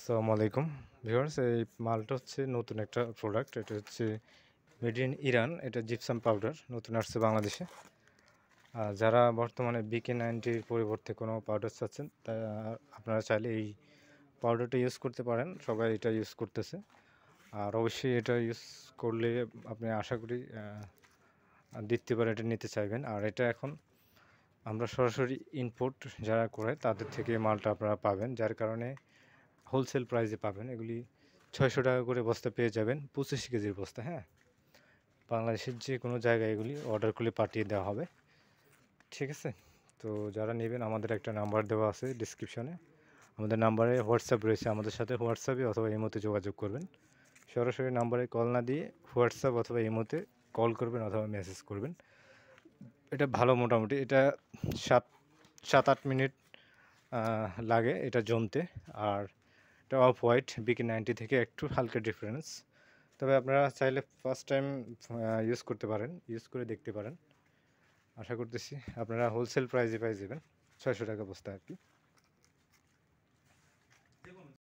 আসসালামু আলাইকুম ভিউয়ার্স, এই মালটা হচ্ছে নতুন একটা প্রোডাক্ট। এটা হচ্ছে মেড ইন ইরান। এটা জিপসাম পাউডার নতুন আসছে বাংলাদেশে। যারা বর্তমানে BK90 পরিবর্তে কোনো পাউডার চাচ্ছেন, তা আপনারা চাইলে এই পাউডারটা ইউজ করতে পারেন। সবাই এটা ইউজ করতেছে, আর অবশ্যই এটা ইউজ করলে আপনি আশা করি দ্বিতীয়বার এটা নিতে চাইবেন। আর এটা এখন আমরা সরাসরি ইম্পোর্ট যারা করে তাদের থেকে মালটা আপনারা পাবেন, যার কারণে হোলসেল প্রাইসে পাবেন। এগুলি 600 টাকা করে বস্তা পেয়ে যাবেন, 25 কেজির বস্তা। হ্যাঁ, বাংলাদেশের যে কোনো জায়গায় এগুলি অর্ডার করলে পাঠিয়ে দেওয়া হবে। ঠিক আছে, তো যারা নেবেন আমাদের একটা নাম্বার দেওয়া আছে ডিসক্রিপশনে। আমাদের নাম্বারে হোয়াটসঅ্যাপ রয়েছে, আমাদের সাথে হোয়াটসঅ্যাপে অথবা ইমোতে যোগাযোগ করবেন। সরাসরি নাম্বারে কল না দিয়ে হোয়াটসঅ্যাপ অথবা ইমোতে কল করবেন অথবা মেসেজ করবেন। এটা ভালো, মোটামুটি এটা 7-8 মিনিট লাগে এটা জমতে। আর এটা অফ হোয়াইট BK90 থেকে একটু হালকা ডিফারেন্স। তবে আপনারা চাইলে ফার্স্ট টাইম ইউজ করতে পারেন, ইউজ করে দেখতে পারেন। আশা করতেছি আপনারা হোলসেল প্রাইসে পাই যাবেন, 600 টাকা বস্তা আর কি।